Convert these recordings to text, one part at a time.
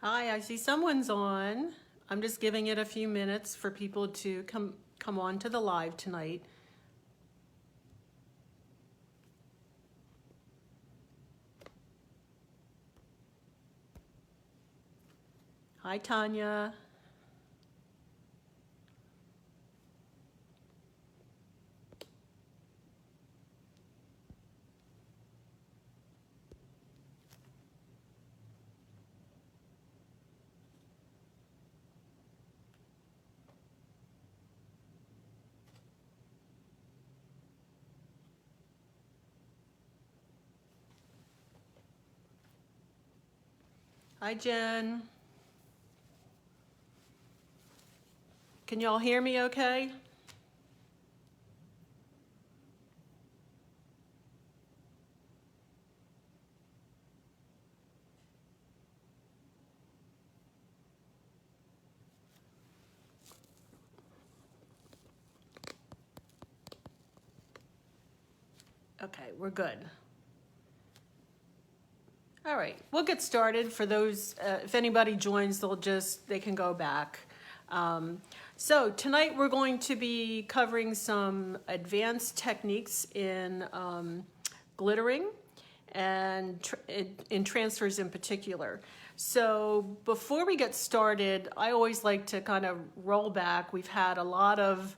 Hi, I see someone's on. I'm just giving it a few minutes for people to come on to the live tonight. Hi, Tanya. Hi, Jen. Can y'all hear me okay? Okay, we're good. All right, we'll get started. For those, if anybody joins, they can go back. So tonight we're going to be covering some advanced techniques in glittering and in transfers in particular. So before we get started, I always like to kind of roll back. We've had a lot of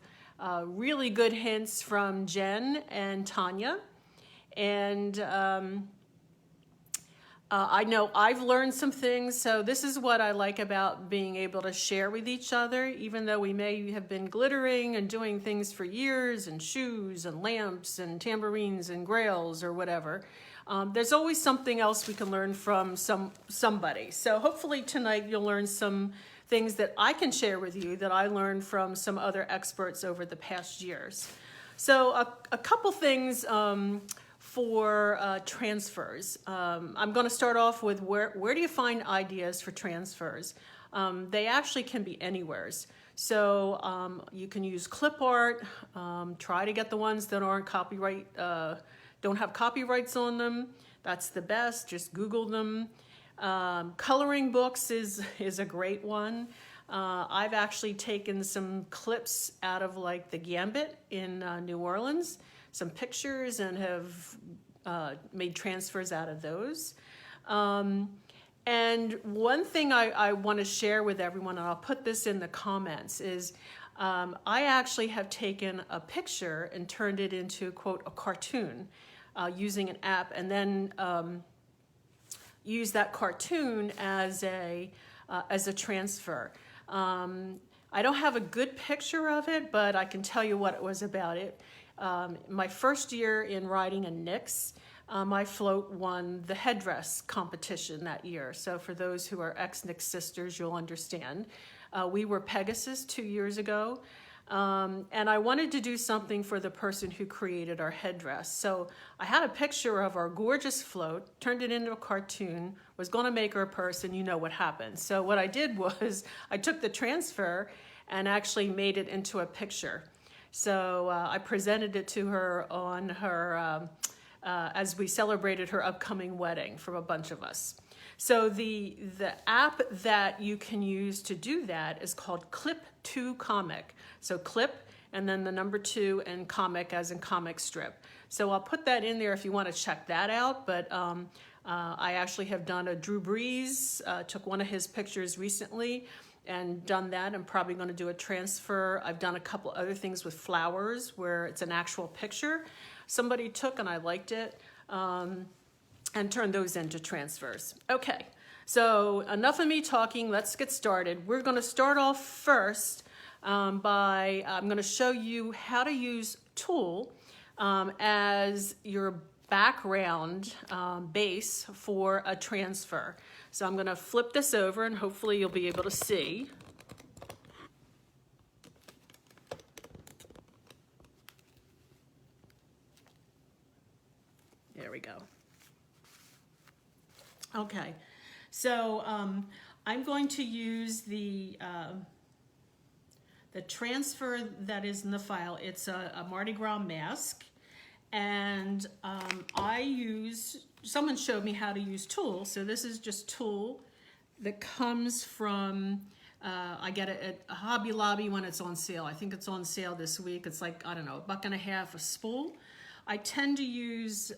really good hints from Jen and Tanya, and I know I've learned some things, so this is what I like about being able to share with each other, even though we may have been glittering and doing things for years, and shoes and lamps and tambourines and grails or whatever. There's always something else we can learn from somebody. So hopefully tonight you'll learn some things that I can share with you that I learned from some other experts over the past years. So a couple things for transfers. I'm going to start off with where do you find ideas for transfers? They actually can be anywheres. So you can use clip art. Try to get the ones that aren't don't have copyrights on them. That's the best. Just Google them. Coloring books is a great one. I've actually taken some clips out of like the Gambit in New Orleans, some pictures, and have made transfers out of those. And one thing I want to share with everyone, and I'll put this in the comments, is I actually have taken a picture and turned it into, quote, a cartoon using an app, and then use that cartoon as a transfer. I don't have a good picture of it, but I can tell you what it was about it. My first year in riding a Nix, my float won the headdress competition that year. So for those who are ex-Nix sisters, you'll understand. We were Pegasus 2 years ago, and I wanted to do something for the person who created our headdress. So I had a picture of our gorgeous float, turned it into a cartoon, was going to make her a person. You know what happened. So what I did was I took the transfer and actually made it into a picture. So I presented it to her on her, as we celebrated her upcoming wedding from a bunch of us. So the app that you can use to do that is called Clip2Comic. So clip and then the number 2 and comic as in comic strip. So I'll put that in there if you want to check that out. But I actually have done a Drew Brees, took one of his pictures recently and done that. I'm probably going to do a transfer. I've done a couple other things with flowers where it's an actual picture somebody took and I liked it, and turned those into transfers. Okay, so enough of me talking. Let's get started. We're going to start off first I'm going to show you how to use tulle as your background base for a transfer. So I'm going to flip this over and hopefully you'll be able to see. There we go. Okay, so I'm going to use the transfer that is in the file. It's a Mardi Gras mask, and someone showed me how to use tulle. So this is just tulle that comes from, I get it at Hobby Lobby when it's on sale. I think it's on sale this week. It's like, I don't know, $1.50 a spool. I tend to use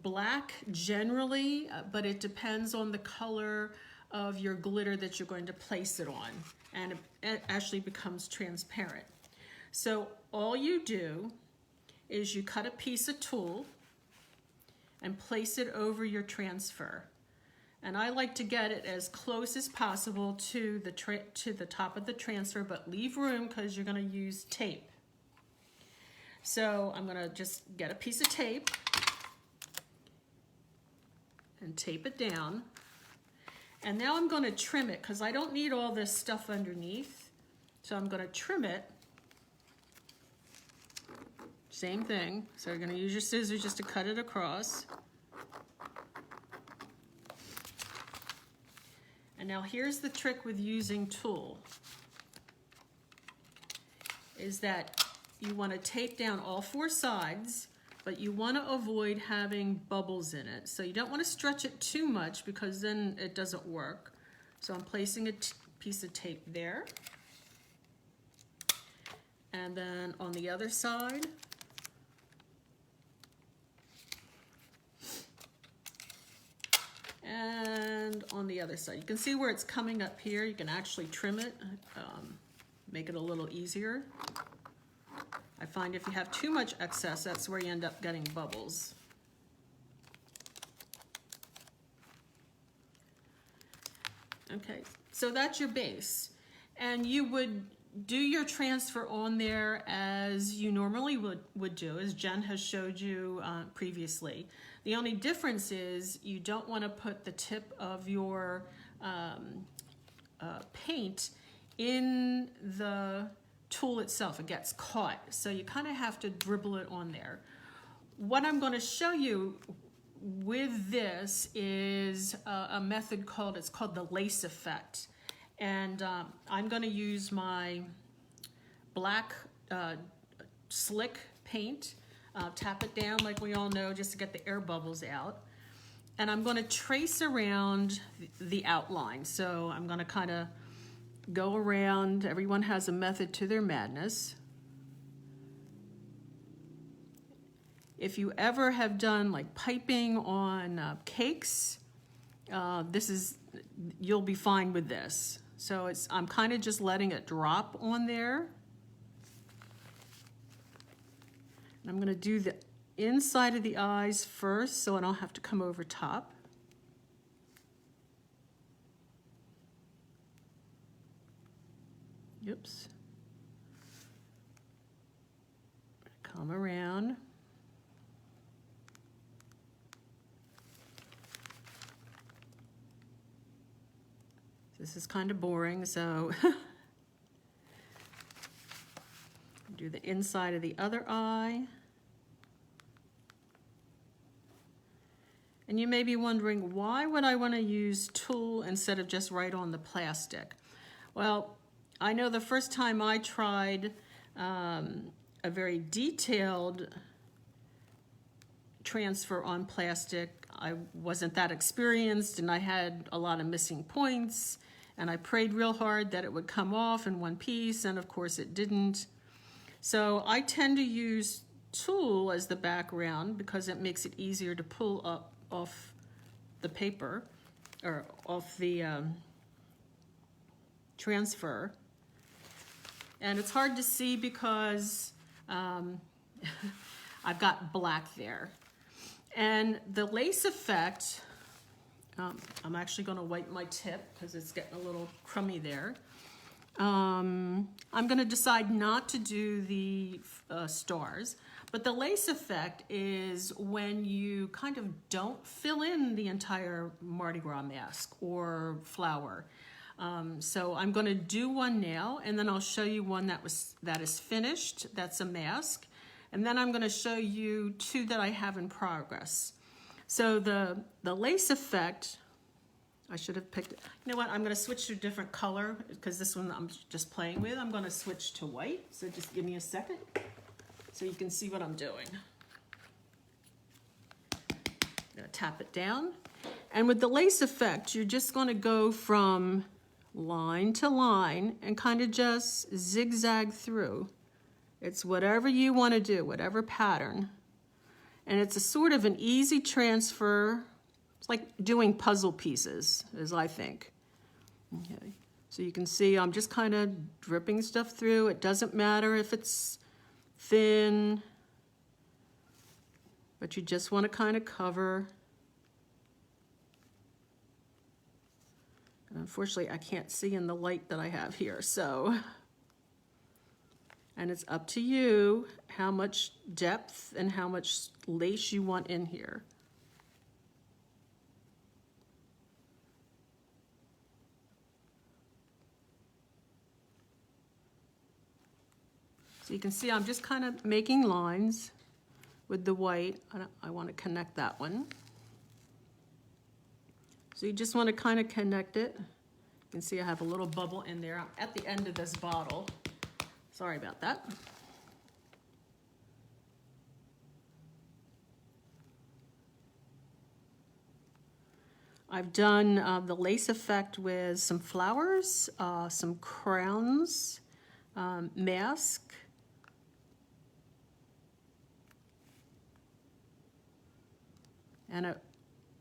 black generally, but it depends on the color of your glitter that you're going to place it on, and it actually becomes transparent. So all you do is you cut a piece of tulle and place it over your transfer. And I like to get it as close as possible to the top of the transfer, but leave room because you're going to use tape. So I'm going to just get a piece of tape and tape it down. And now I'm going to trim it because I don't need all this stuff underneath. So I'm going to trim it. Same thing. So you're going to use your scissors just to cut it across. And now here's the trick with using tulle, is that you want to tape down all four sides, but you want to avoid having bubbles in it. So you don't want to stretch it too much because then it doesn't work. So I'm placing a piece of tape there. And then on the other side, and on the other side. You can see where it's coming up here. You can actually trim it, make it a little easier. I find if you have too much excess, that's where you end up getting bubbles. Okay, so that's your base. And you would do your transfer on there as you normally would do, as Jen has showed you previously. The only difference is you don't want to put the tip of your paint in the tulle itself. It gets caught, so you kind of have to dribble it on there. What I'm going to show you with this is a method called the lace effect. And I'm going to use my black slick paint, tap it down like we all know just to get the air bubbles out. And I'm going to trace around the outline. So I'm going to kind of go around. Everyone has a method to their madness. If you ever have done like piping on cakes, you'll be fine with this. So I'm kind of just letting it drop on there. And I'm going to do the inside of the eyes first so I don't have to come over top. Oops. Come around. This is kind of boring, so do the inside of the other eye. And you may be wondering, why would I want to use tulle instead of just right on the plastic? Well, I know the first time I tried a very detailed transfer on plastic, I wasn't that experienced and I had a lot of missing points. And I prayed real hard that it would come off in one piece, and of course it didn't. So I tend to use tulle as the background because it makes it easier to pull up off the paper, or off the transfer. And it's hard to see because I've got black there. And the lace effect, I'm actually going to wipe my tip because it's getting a little crummy there. I'm going to decide not to do the stars, but the lace effect is when you kind of don't fill in the entire Mardi Gras mask or flower. So I'm going to do one now, and then I'll show you one that is finished. That's a mask. And then I'm going to show you two that I have in progress. So the lace effect, I should have picked it. You know what? I'm going to switch to a different color because this one I'm just playing with. I'm going to switch to white. So just give me a second so you can see what I'm doing. I'm going to tap it down. And with the lace effect, you're just going to go from line to line and kind of just zigzag through. It's whatever you want to do, whatever pattern. And it's a sort of an easy transfer. It's like doing puzzle pieces, as I think. Okay. So you can see I'm just kind of dripping stuff through. It doesn't matter if it's thin, but you just want to kind of cover. And unfortunately, I can't see in the light that I have here, so. And it's up to you how much depth and how much lace you want in here. So you can see I'm just kind of making lines with the white. I want to connect that one. So you just want to kind of connect it. You can see I have a little bubble in there. I'm at the end of this bottle. Sorry about that. I've done the lace effect with some flowers, some crowns, mask. And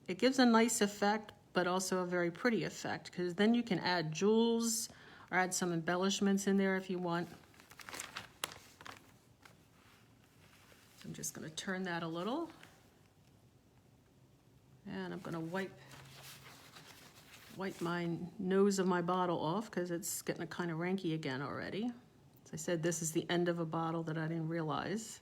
it gives a nice effect, but also a very pretty effect, because then you can add jewels or add some embellishments in there if you want. So I'm just going to turn that a little. And I'm going to wipe my nose of my bottle off because it's getting kind of ranky again already. As I said, this is the end of a bottle that I didn't realize.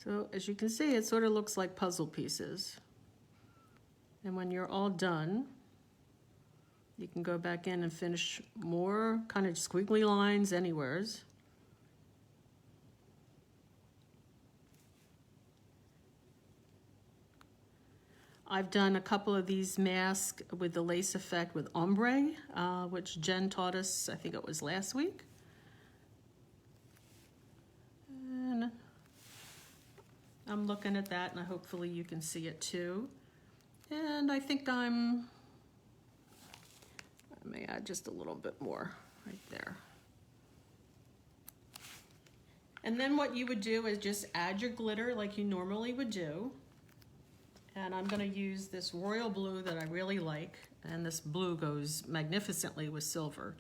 So as you can see, it sort of looks like puzzle pieces. And when you're all done, you can go back in and finish more kind of squiggly lines anywheres. I've done a couple of these masks with the lace effect with ombre, which Jen taught us, I think it was last week. And I'm looking at that, and hopefully you can see it too. And I think I may add just a little bit more right there. And then what you would do is just add your glitter like you normally would do. And I'm going to use this royal blue that I really like. And this blue goes magnificently with silver,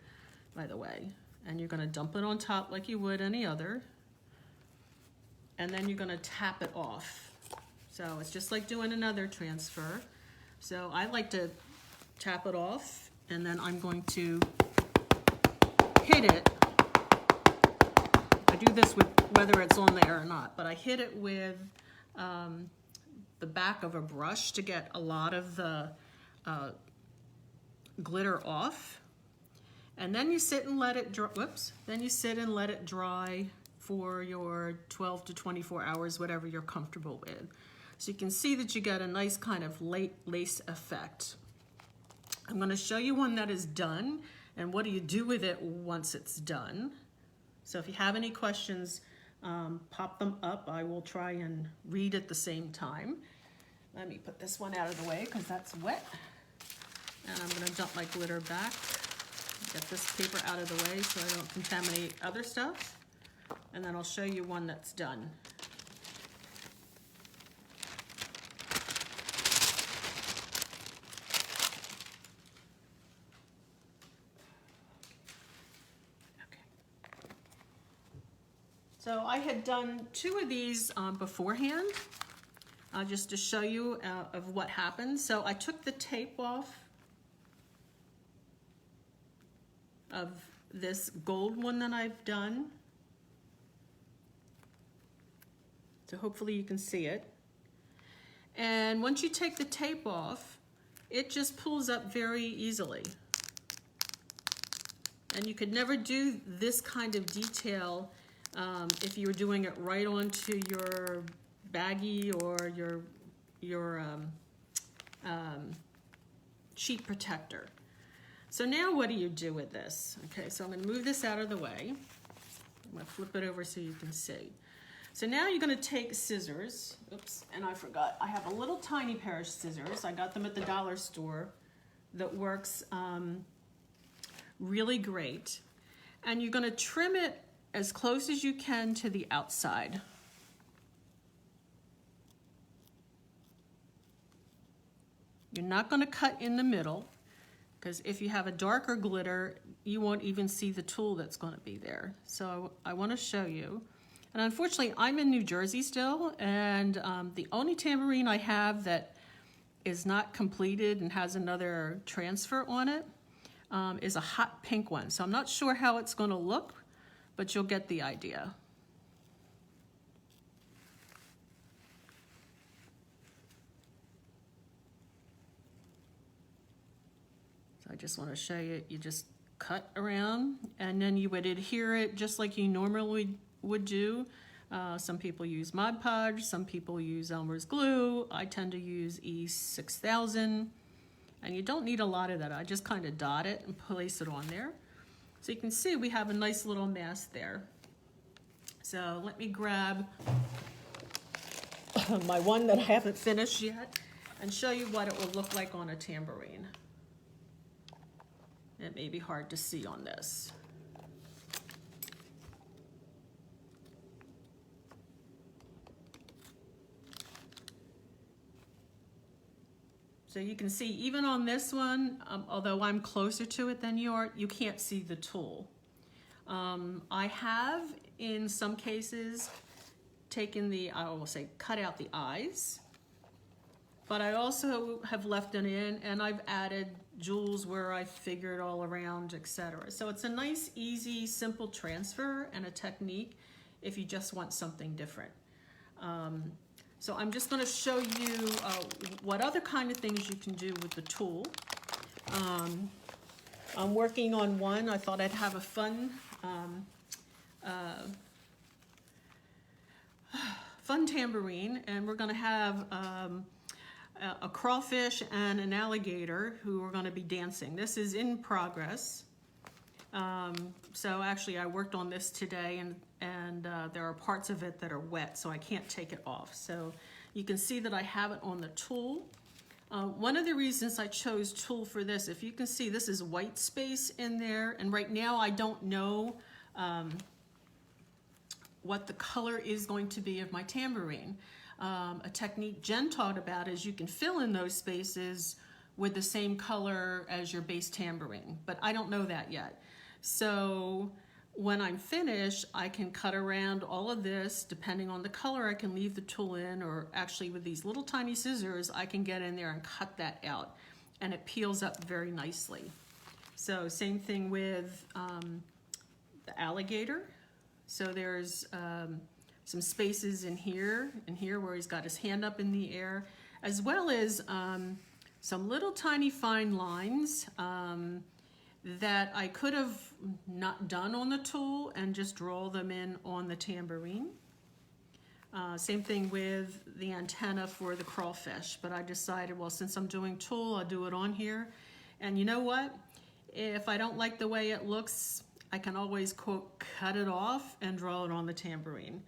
by the way. And you're going to dump it on top like you would any other. And then you're going to tap it off. So it's just like doing another transfer. So I like to tap it off, and then I'm going to hit it. I do this with whether it's on there or not, but I hit it with the back of a brush to get a lot of the glitter off. And then you sit and let it dry. Then you sit and let it dry for your 12 to 24 hours, whatever you're comfortable with. So you can see that you get a nice kind of lace effect. I'm going to show you one that is done, and what do you do with it once it's done. So if you have any questions, pop them up. I will try and read at the same time. Let me put this one out of the way because that's wet. And I'm going to dump my glitter back. Get this paper out of the way so I don't contaminate other stuff. And then I'll show you one that's done. So I had done 2 of these beforehand, just to show you of what happened. So I took the tape off of this gold one that I've done. So hopefully you can see it. And once you take the tape off, it just pulls up very easily. And you could never do this kind of detail if you were doing it right onto your baggie or your sheet protector. So now what do you do with this? Okay, so I'm going to move this out of the way. I'm going to flip it over so you can see. So now you're going to take scissors. Oops, and I forgot. I have a little tiny pair of scissors. I got them at the dollar store that works really great. And you're going to trim it as close as you can to the outside. You're not going to cut in the middle, because if you have a darker glitter, you won't even see the tool that's going to be there. So I want to show you. And unfortunately, I'm in New Jersey still, and the only tambourine I have that is not completed and has another transfer on it is a hot pink one. So I'm not sure how it's going to look, but you'll get the idea. So I just want to show you, you just cut around, and then you would adhere it just like you normally would do. Some people use Mod Podge, some people use Elmer's glue. I tend to use E6000, and you don't need a lot of that. I just kind of dot it and place it on there. So you can see we have a nice little mass there. So let me grab my one that I haven't finished yet and show you what it will look like on a tambourine. It may be hard to see on this. So you can see even on this one, although I'm closer to it than you are, you can't see the tool. I have, in some cases, taken the, I will say, cut out the eyes, but I also have left it in, and I've added jewels where I figured all around, etc. So it's a nice, easy, simple transfer and a technique if you just want something different. So I'm just going to show you what other kind of things you can do with the tool. I'm working on one. I thought I'd have a fun tambourine, and we're going to have a crawfish and an alligator who are going to be dancing. This is in progress. So actually I worked on this today, and there are parts of it that are wet, so I can't take it off. So you can see that I have it on the tool. One of the reasons I chose tool for this, if you can see, this is white space in there, and right now I don't know what the color is going to be of my tambourine. A technique Jen taught about is you can fill in those spaces with the same color as your base tambourine, but I don't know that yet. So when I'm finished, I can cut around all of this. Depending on the color, I can leave the tool in, or actually with these little tiny scissors, I can get in there and cut that out, and it peels up very nicely. So same thing with the alligator. So there's some spaces in here where he's got his hand up in the air, as well as some little tiny fine lines that I could have not done on the tool and just draw them in on the tambourine. Same thing with the antenna for the crawfish, but I decided, well, since I'm doing tool, I'll do it on here. And you know what? If I don't like the way it looks, I can always, quote, cut it off and draw it on the tambourine.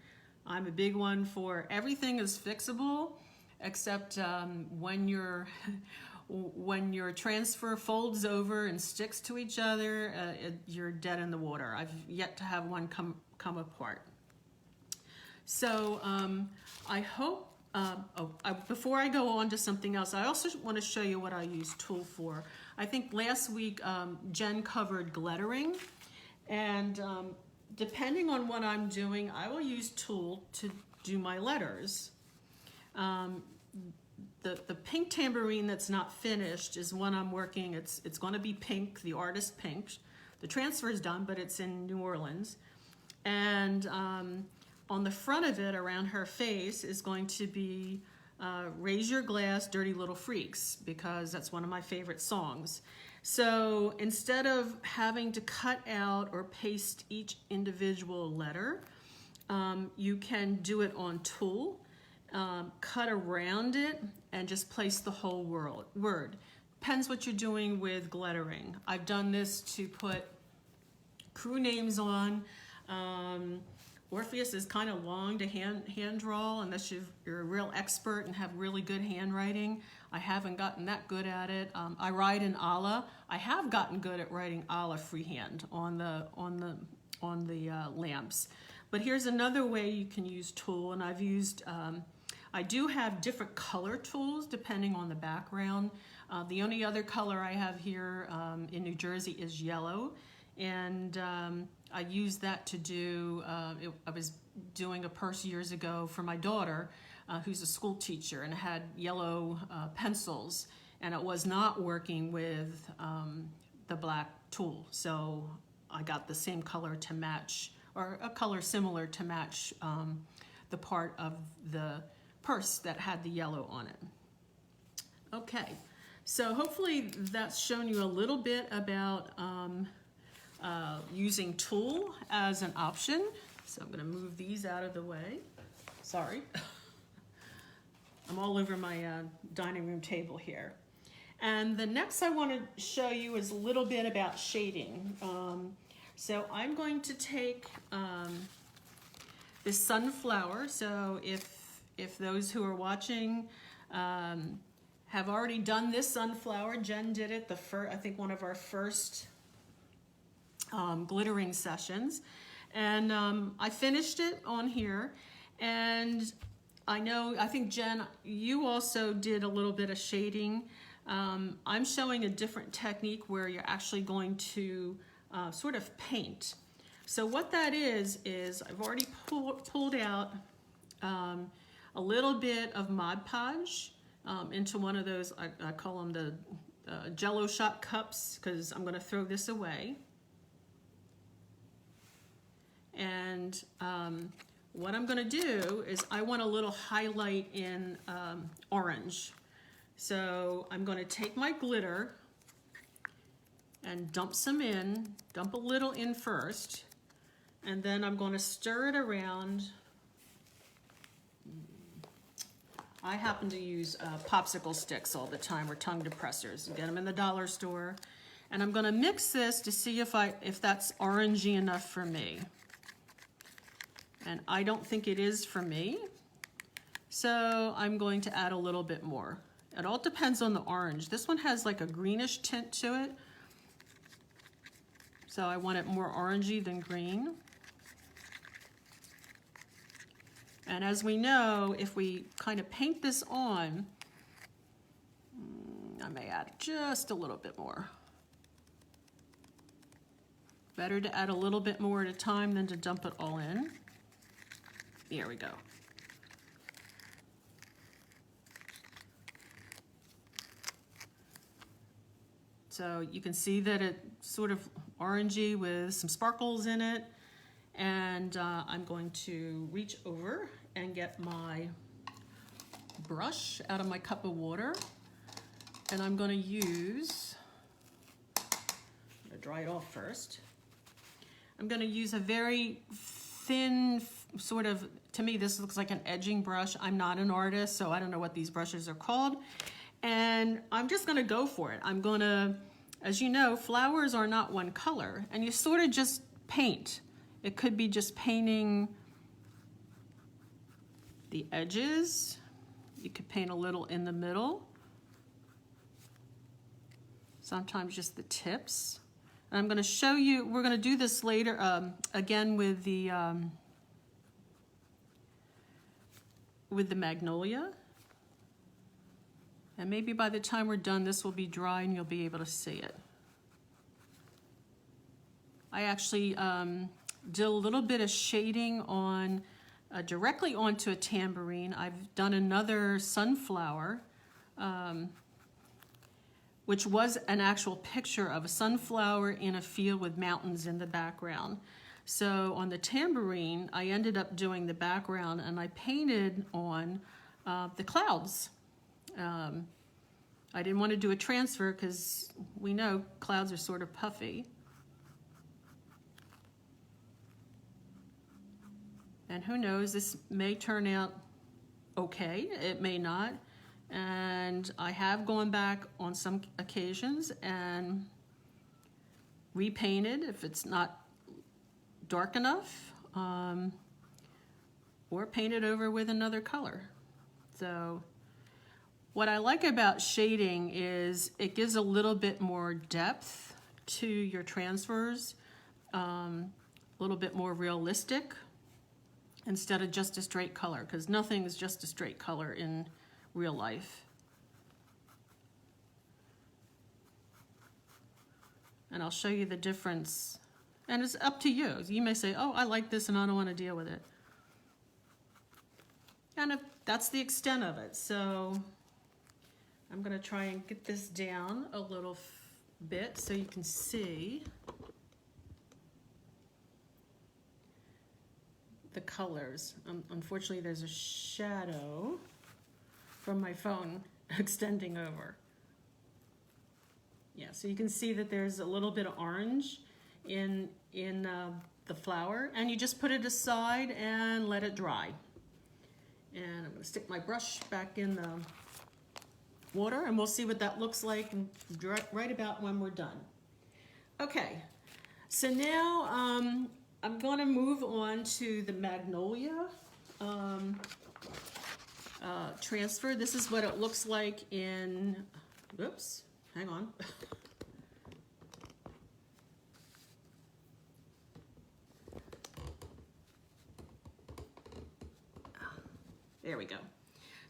I'm a big one for everything is fixable, except when your transfer folds over and sticks to each other, you're dead in the water. I've yet to have one come apart. So I hope, before I go on to something else, I also want to show you what I use tool for. I think last week Jen covered glittering, and depending on what I'm doing, I will use tool to do my letters. The pink tambourine that's not finished is one I'm working. It's going to be pink, the artist pink. The transfer is done, but it's in New Orleans. And on the front of it, around her face, is going to be Raise Your Glass, Dirty Little Freaks, because that's one of my favorite songs. So instead of having to cut out or paste each individual letter, you can do it on tool. Cut around it and just place the whole word. depends what you're doing with glittering. I've done this to put crew names on. Orpheus is kind of long to hand draw unless you're a real expert and have really good handwriting. I haven't gotten that good at it. I write in Allah. I have gotten good at writing Allah freehand on the lamps. But here's another way you can use tulle, and I've used. I do have different color tools depending on the background. The only other color I have here in New Jersey is yellow, and I used that to do, I was doing a purse years ago for my daughter, who's a school teacher, and it had yellow pencils, and it was not working with the black tulle. So I got the same color to match, or a color similar to match the part of the purse that had the yellow on it. Okay, so hopefully that's shown you a little bit about using tulle as an option. So I'm going to move these out of the way. Sorry. I'm all over my dining room table here. And the next I want to show you is a little bit about shading. So I'm going to take this sunflower. So if those who are watching have already done this sunflower, Jen did it I think one of our first glittering sessions, and I finished it on here. And I think Jen, you also did a little bit of shading. I'm showing a different technique where you're actually going to sort of paint. So what that is I've already pulled out a little bit of Mod Podge into one of those, I call them the Jello shot cups, because I'm going to throw this away. And what I'm going to do is I want a little highlight in orange. So I'm going to take my glitter and dump a little in first, and then I'm going to stir it around. I happen to use popsicle sticks all the time, or tongue depressors. You get them in the dollar store. And I'm going to mix this to see if that's orangey enough for me. And I don't think it is for me, so I'm going to add a little bit more. It all depends on the orange. This one has like a greenish tint to it, so I want it more orangey than green. And as we know, if we kind of paint this on, I may add just a little bit more. Better to add a little bit more at a time than to dump it all in. Here we go. So you can see that it's sort of orangey with some sparkles in it. And I'm going to reach over and get my brush out of my cup of water. And I'm going to use, I'm going to dry it off first. I'm going to use a very thin sort of, to me this looks like an edging brush. I'm not an artist, so I don't know what these brushes are called. And I'm just going to go for it. I'm going to, as you know, flowers are not one color, and you sort of just paint. It could be just painting the edges. You could paint a little in the middle. Sometimes just the tips. And I'm going to show you, we're going to do this later again with the magnolia. And maybe by the time we're done, this will be dry and you'll be able to see it. I actually did a little bit of shading on directly onto a tambourine. I've done another sunflower, which was an actual picture of a sunflower in a field with mountains in the background. So on the tambourine, I ended up doing the background, and I painted on the clouds. I didn't want to do a transfer because we know clouds are sort of puffy. And who knows, this may turn out okay, it may not. And I have gone back on some occasions and repainted if it's not dark enough, or painted over with another color. So what I like about shading is it gives a little bit more depth to your transfers, a little bit more realistic instead of just a straight color, because nothing is just a straight color in real life. And I'll show you the difference. And it's up to you. You may say, oh, I like this and I don't want to deal with it. And if that's the extent of it. So I'm going to try and get this down a little bit so you can see the colors. Unfortunately, there's a shadow from my phone extending over. Yeah, so you can see that there's a little bit of orange in the flower, and you just put it aside and let it dry. And I'm going to stick my brush back in the water, and we'll see what that looks like right about when we're done. Okay, so now I'm going to move on to the magnolia transfer. This is what it looks like in, oops, hang on. There we go.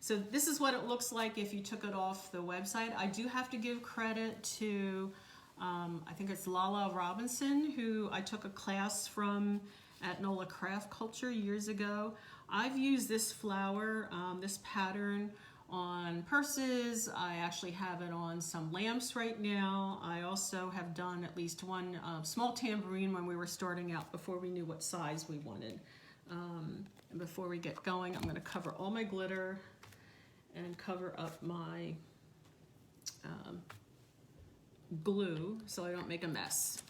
So this is what it looks like if you took it off the website. I do have to give credit to, I think it's Lala Robinson, who I took a class from at NOLA Craft Culture years ago. I've used this flower, this pattern on purses. I actually have it on some lamps right now. I also have done at least one small tambourine when we were starting out before we knew what size we wanted. And before we get going, I'm going to cover all my glitter and cover up my glue so I don't make a mess.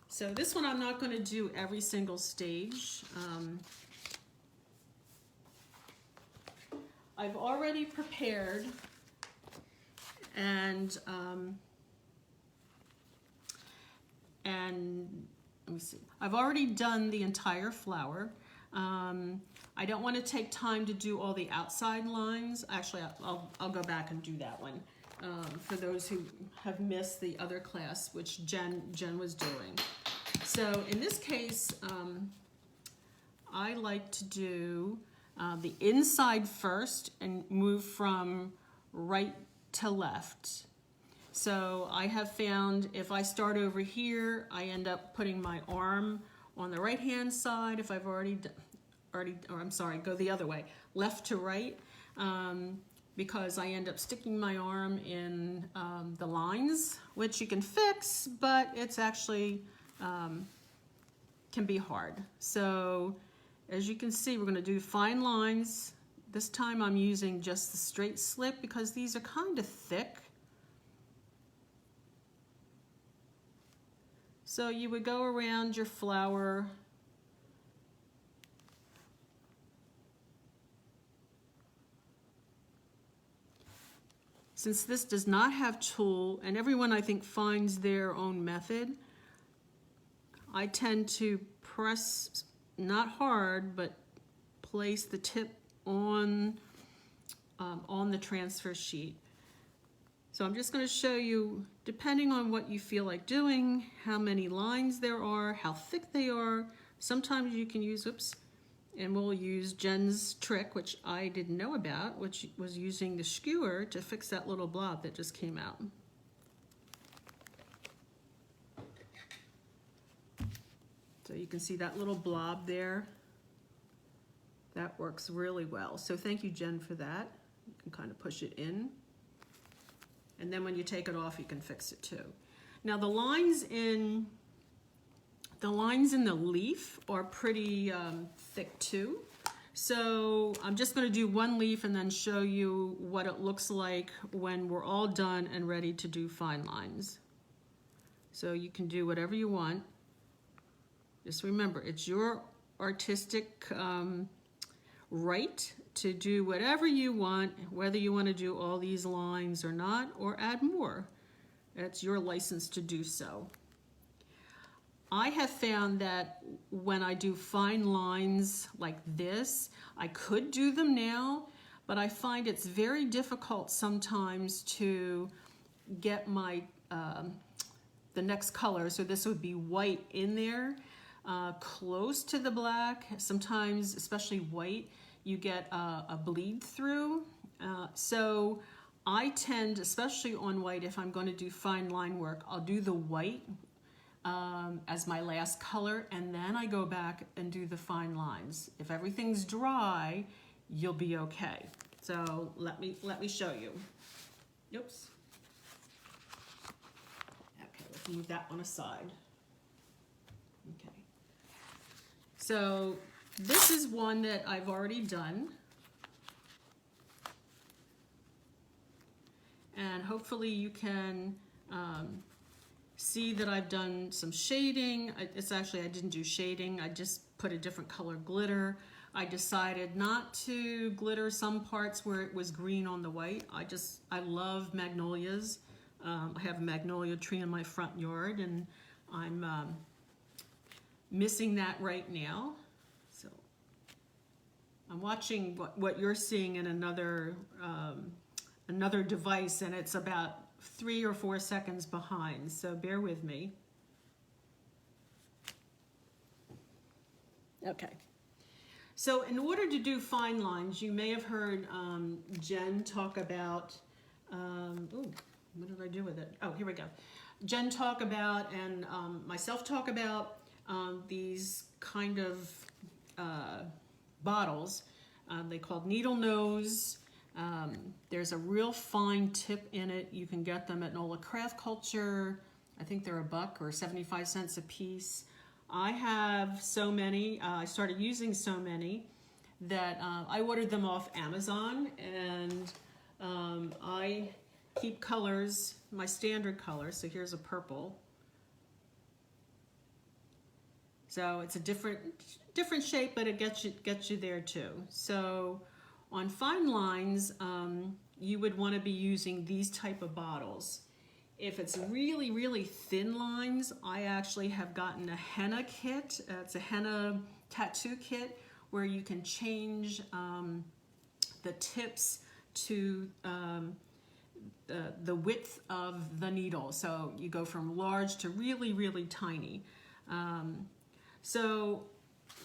So this one I'm not going to do every single stage. I've already prepared and let me see. I've already done the entire flower. I don't want to take time to do all the outside lines. Actually, I'll go back and do that one for those who have missed the other class, which Jen was doing. So in this case, I like to do the inside first and move from right to left. So I have found if I start over here, I end up putting my arm on the right hand side. If I've already, or I'm sorry, go the other way, left to right, because I end up sticking my arm in the lines, which you can fix, but it's actually can be hard. So as you can see, we're going to do fine lines. This time I'm using just the straight slip because these are kind of thick. So you would go around your flower since this does not have tulle, and everyone I think finds their own method, I tend to press, not hard, but place the tip on the transfer sheet. So I'm just going to show you, depending on what you feel like doing, how many lines there are, how thick they are. Sometimes you can use, oops, and we'll use Jen's trick, which I didn't know about, which was using the skewer to fix that little blob that just came out. So you can see that little blob there. That works really well. So thank you, Jen, for that. You can kind of push it in. And then when you take it off, you can fix it too. Now the lines in the leaf are pretty thick too. So I'm just going to do one leaf and then show you what it looks like when we're all done and ready to do fine lines. So you can do whatever you want. Just remember, it's your artistic right to do whatever you want, whether you want to do all these lines or not, or add more. It's your license to do so. I have found that when I do fine lines like this, I could do them now, but I find it's very difficult sometimes to get my the next color, so this would be white in there, close to the black. Sometimes, especially white, you get a bleed through. So I tend, especially on white, if I'm going to do fine line work, I'll do the white as my last color, and then I go back and do the fine lines. If everything's dry, you'll be okay. So let me show you. Oops. Okay, let's move that one aside. Okay. So this is one that I've already done. And hopefully you can see that I've done some shading. It's actually, I didn't do shading. I just put a different color glitter. I decided not to glitter some parts where it was green on the white. I love magnolias. I have a magnolia tree in my front yard, and I'm missing that right now. So I'm watching what you're seeing in another device, and it's about 3 or 4 seconds behind, so bear with me. Okay. So in order to do fine lines, you may have heard Jen talk about, ooh, what did I do with it? Oh, here we go. Jen talk about, and myself talk about these kind of bottles. They called needle nose. There's a real fine tip in it. You can get them at Nola Craft Culture. I think they're $1 or 75 cents a piece. I have so many, I started using so many that I ordered them off Amazon, and I keep colors, my standard colors. So here's a purple. So it's a different shape, but it gets you there too. So on fine lines, you would want to be using these type of bottles. If it's really, really thin lines, I actually have gotten a henna kit. It's a henna tattoo kit where you can change the tips to the width of the needle. So you go from large to really, really tiny. So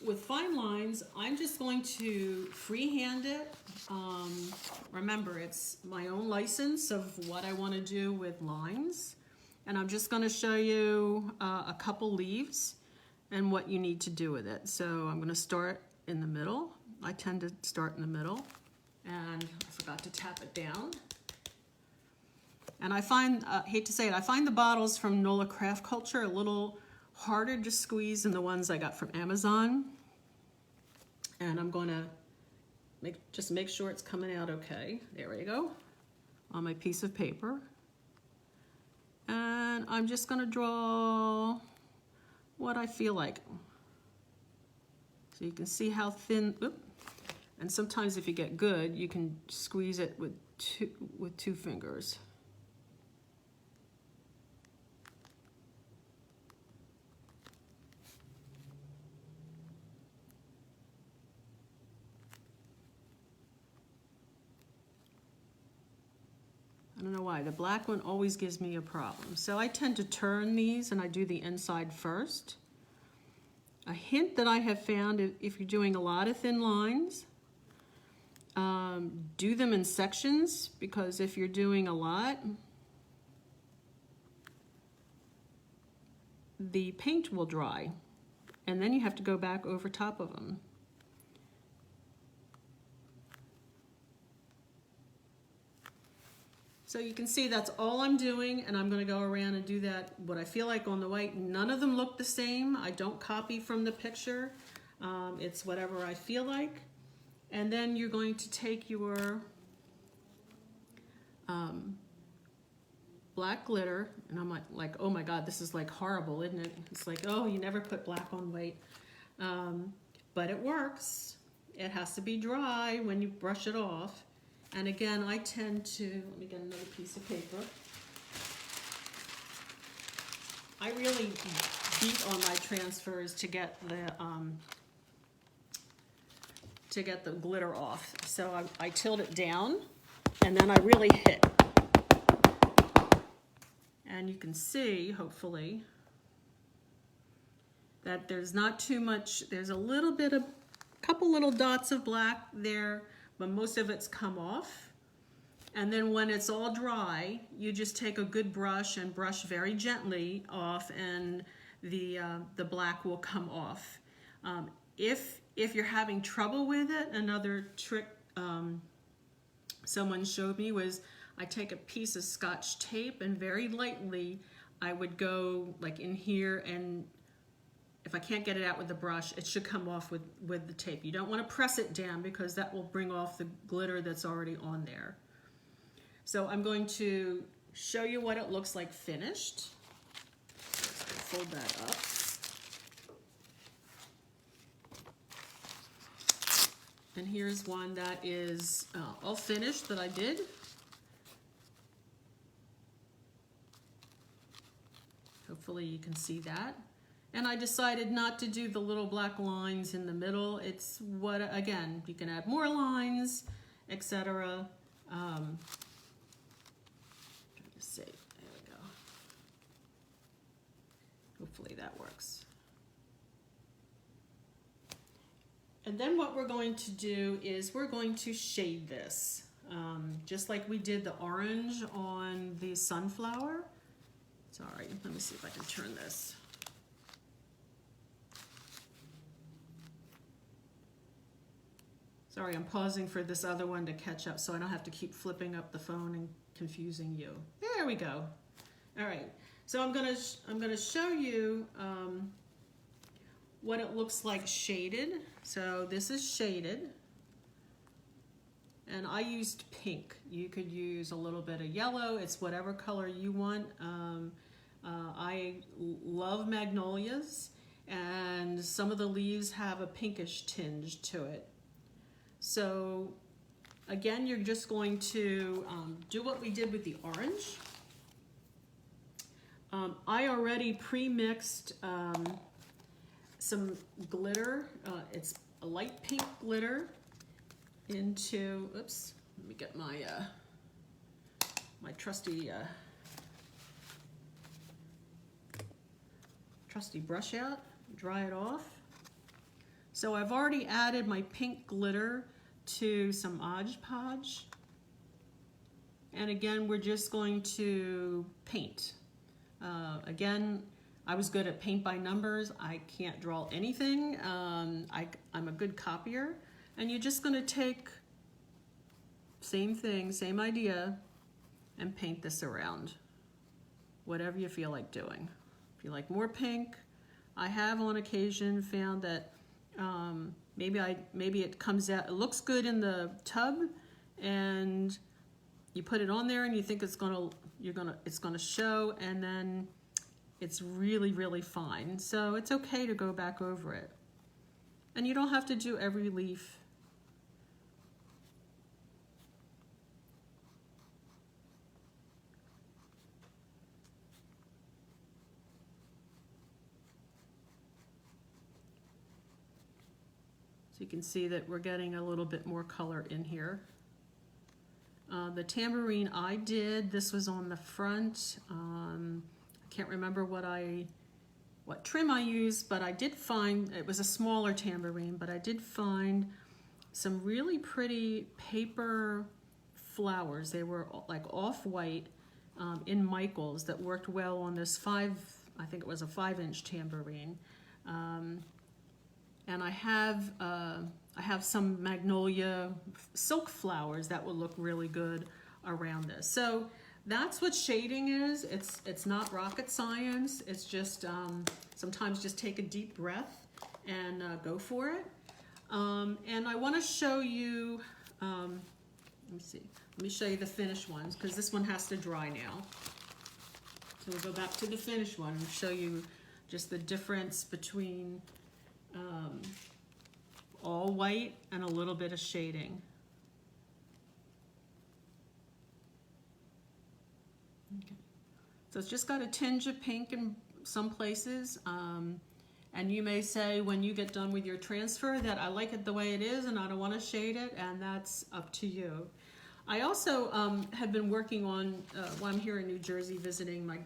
with fine lines, I'm just going to freehand it. Remember, it's my own license of what I want to do with lines. And I'm just going to show you a couple leaves and what you need to do with it. So I'm going to start in the middle. I tend to start in the middle. And I forgot to tap it down. And I find, hate to say it, I find the bottles from Nola Craft Culture a little harder to squeeze than the ones I got from Amazon. And I'm going to just make sure it's coming out okay. There we go, on my piece of paper. And I'm just going to draw what I feel like. So you can see how thin, and sometimes if you get good, you can squeeze it with two fingers. I don't know why, the black one always gives me a problem. So I tend to turn these and I do the inside first. A hint that I have found, if you're doing a lot of thin lines, do them in sections, because if you're doing a lot, the paint will dry and then you have to go back over top of them. So you can see that's all I'm doing, and I'm going to go around and do that what I feel like on the white. None of them look the same. I don't copy from the picture. It's whatever I feel like. And then you're going to take your black glitter, and I'm like, oh my God, this is like horrible, isn't it? It's like, oh, you never put black on white. But it works. it has to be dry when you brush it off. And again, I tend to, let me get another piece of paper. I really beat on my transfers to get the glitter off. So I tilt it down and then I really hit. And you can see, hopefully, that there's not too much, there's a little bit of, couple little dots of black there, but most of it's come off. And then when it's all dry, you just take a good brush and brush very gently off, and the black will come off. If you're having trouble with it, another trick someone showed me was I take a piece of Scotch tape and very lightly I would go like in here, and if I can't get it out with the brush, it should come off with the tape. You don't want to press it down because that will bring off the glitter that's already on there. So I'm going to show you what it looks like finished. Let's fold that up. And here's one that is all finished that I did. Hopefully you can see that. And I decided not to do the little black lines in the middle. It's what, again, you can add more lines, etc. Trying to see, there we go. Hopefully that works. And then what we're going to do is we're going to shade this. Just like we did the orange on the sunflower. Sorry, let me see if I can turn this. Sorry, I'm pausing for this other one to catch up so I don't have to keep flipping up the phone and confusing you. There we go. All right, so I'm gonna show you what it looks like shaded. So this is shaded, and I used pink. You could use a little bit of yellow. It's whatever color you want. I love magnolias, and some of the leaves have a pinkish tinge to it. So again, you're just going to do what we did with the orange. I already pre-mixed some glitter. It's a light pink glitter into, oops, let me get my my trusty brush out, dry it off. So I've already added my pink glitter to some Mod Podge. And again, we're just going to paint. Again, I was good at paint by numbers. I can't draw anything. I'm a good copier. And you're just gonna take same thing, same idea, and paint this around. Whatever you feel like doing. If you like more pink, I have on occasion found that maybe it comes out, it looks good in the tub, and you put it on there and you think it's gonna show, and then it's really, really fine. So it's okay to go back over it. And you don't have to do every leaf. So you can see that we're getting a little bit more color in here. The tambourine I did, this was on the front. I can't remember what trim I used, but I did find, it was a smaller tambourine, but I did find some really pretty paper flowers. They were like off-white in Michaels that worked well on this I think it was a 5-inch tambourine. And I have some magnolia silk flowers that will look really good around this. So that's what shading is. It's not rocket science. It's just sometimes just take a deep breath and go for it. And I want to show you, let me see. Let me show you the finished ones because this one has to dry now. So we'll go back to the finished one and show you just the difference between all white and a little bit of shading. Okay. So it's just got a tinge of pink in some places. And you may say when you get done with your transfer that I like it the way it is and I don't want to shade it, and that's up to you. I also have been working on, while I'm here in New Jersey visiting my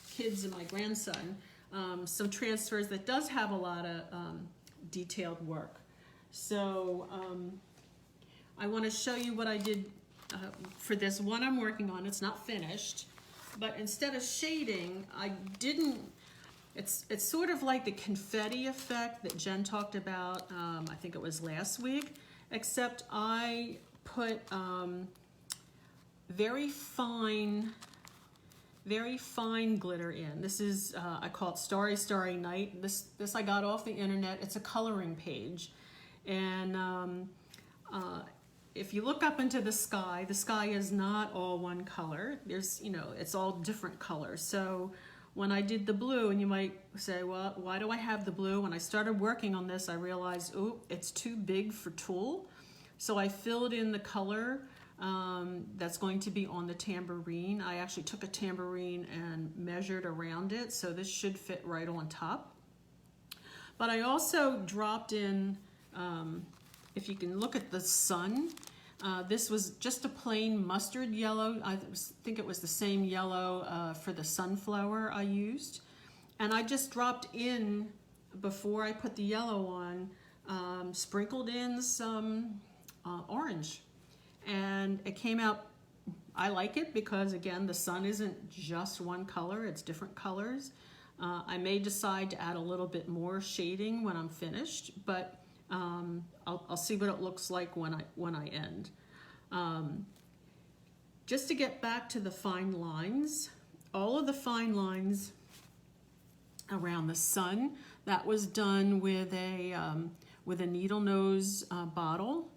kids and my grandson, some transfers that does have a lot of detailed work. So I want to show you what I did for this one I'm working on. It's not finished, but instead of shading, I didn't. It's sort of like the confetti effect that Jen talked about, I think it was last week, except I put very fine glitter in. This is, I call it Starry Starry Night. This I got off the internet. It's a coloring page. And if you look up into the sky is not all one color. There's, it's all different colors. So when I did the blue, and you might say, well, why do I have the blue? When I started working on this, I realized, oh, it's too big for tulle. So I filled in the color that's going to be on the tambourine. I actually took a tambourine and measured around it, so this should fit right on top. But I also dropped in, if you can look at the sun, this was just a plain mustard yellow. I think it was the same yellow for the sunflower I used. And I just dropped in, before I put the yellow on, sprinkled in some orange. And it came out, I like it because, again, the sun isn't just one color, it's different colors. I may decide to add a little bit more shading when I'm finished, but I'll see what it looks like when I end. Just to get back to the fine lines, all of the fine lines around the sun, that was done with a needle nose bottle,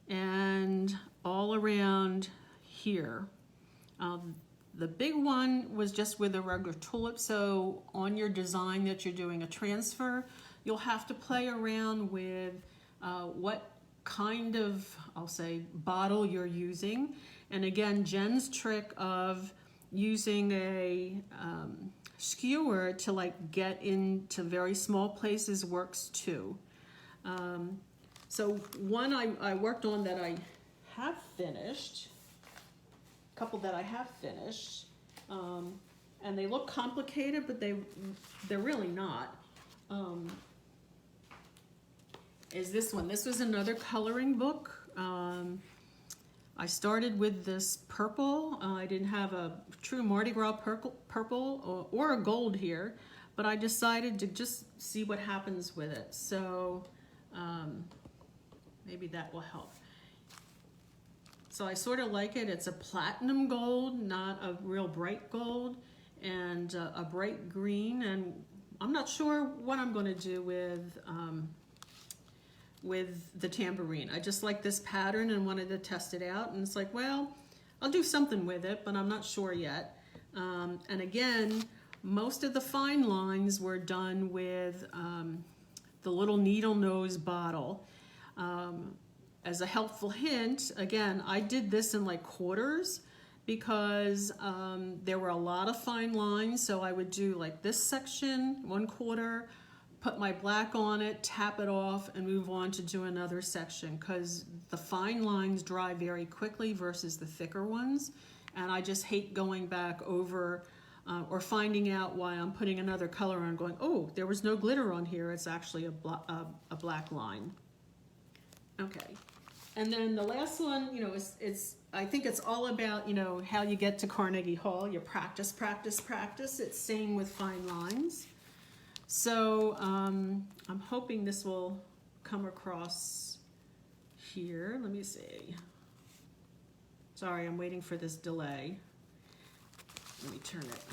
and all around here. The big one was just with a regular tulip, so on your design that you're doing a transfer, you'll have to play around with what kind of, I'll say, bottle you're using. And again, Jen's trick of using a skewer to like get into very small places works too. So one I worked on that I have finished, a couple that I have finished, and they look complicated, but they're really not. Is this one. This was another coloring book. I started with this purple. I didn't have a true Mardi Gras purple or a gold here, but I decided to just see what happens with it. So maybe that will help. So I sort of like it. It's a platinum gold, not a real bright gold, and a bright green. And I'm not sure what I'm going to do with the tambourine. I just like this pattern and wanted to test it out. And it's like, well, I'll do something with it, but I'm not sure yet. And again, most of the fine lines were done with the little needle nose bottle. As a helpful hint, again, I did this in like quarters because there were a lot of fine lines. So I would do like this section, 1/4, put my black on it, tap it off, and move on to do another section because the fine lines dry very quickly versus the thicker ones. And I just hate going back over or finding out why I'm putting another color on going, oh, there was no glitter on here. It's actually a black line. Okay. And then the last one, I think it's all about, how you get to Carnegie Hall. You practice, practice, practice. It's same with fine lines. So I'm hoping this will come across here. Let me see. Sorry, I'm waiting for this delay. Let me turn it.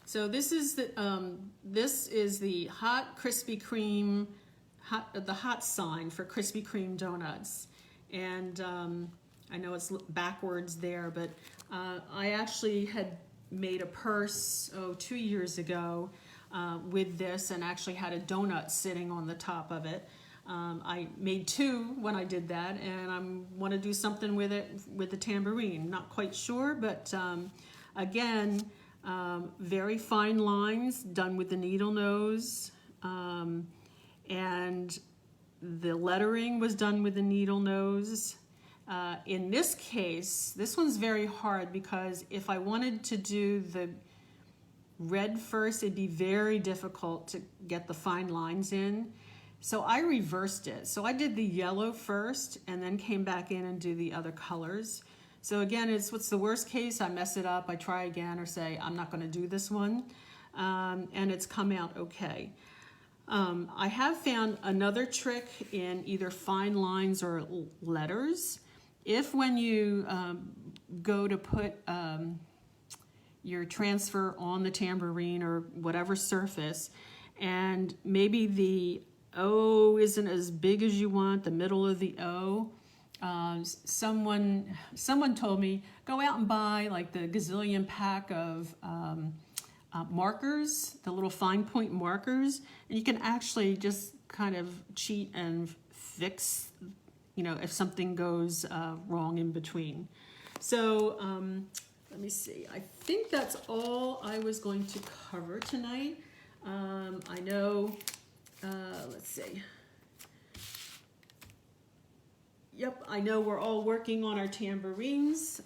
So this is the hot Krispy Kreme, the hot sign for Krispy Kreme donuts. And I know it's backwards there, but I actually had made a purse 2 years ago with this, and actually had a donut sitting on the top of it. I made two when I did that, and I want to do something with it with the tambourine. Not quite sure, but again, very fine lines done with the needle nose, and the lettering was done with the needle nose. In this case, this one's very hard because if I wanted to do the red first, it'd be very difficult to get the fine lines in. So I reversed it. So I did the yellow first and then came back in and do the other colors. So again, what's the worst case? I mess it up, I try again, or say, I'm not gonna do this one. And it's come out okay. I have found another trick in either fine lines or letters. If when you go to put your transfer on the tambourine or whatever surface, and maybe the O isn't as big as you want, the middle of the O. Someone told me, go out and buy like the gazillion pack of markers, the little fine point markers, and you can actually just kind of cheat and fix, you know, if something goes wrong in between. So let me see, I think that's all I was going to cover tonight. I know, let's see. Yep, I know we're all working on our tambourines.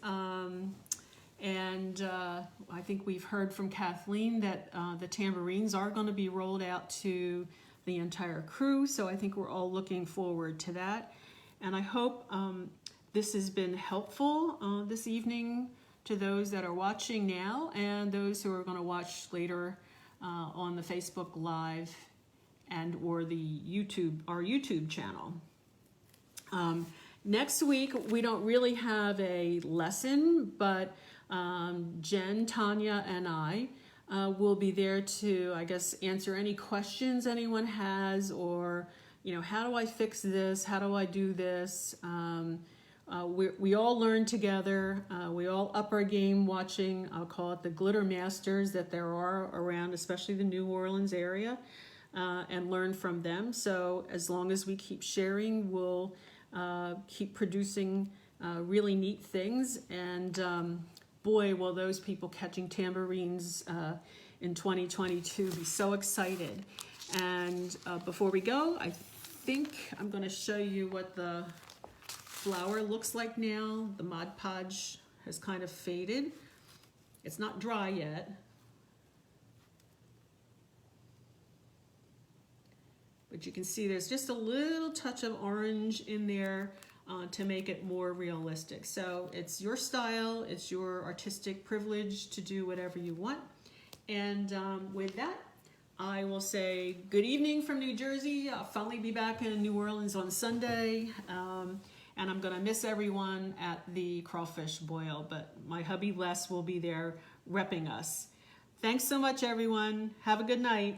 And I think we've heard from Kathleen that the tambourines are going to be rolled out to the entire crew. So I think we're all looking forward to that. And I hope this has been helpful this evening to those that are watching now and those who are going to watch later on the Facebook Live and or the our YouTube channel. Next week, we don't really have a lesson, but Jen, Tanya, and I will be there to, I guess, answer any questions anyone has, or, you know, how do I fix this? How do I do this? We all learn together. We all up our game watching, I'll call it the glitter masters that there are around, especially the New Orleans area, and learn from them. So as long as we keep sharing, we'll keep producing really neat things. And boy, will those people catching tambourines in 2022 be so excited. And before we go, I think I'm going to show you what the flower looks like now. The Mod Podge has kind of faded. It's not dry yet. But you can see there's just a little touch of orange in there to make it more realistic. So it's your style, it's your artistic privilege to do whatever you want. And with that, I will say good evening from New Jersey. I'll finally be back in New Orleans on Sunday. And I'm gonna miss everyone at the crawfish boil, but my hubby Les will be there repping us. Thanks so much, everyone. Have a good night.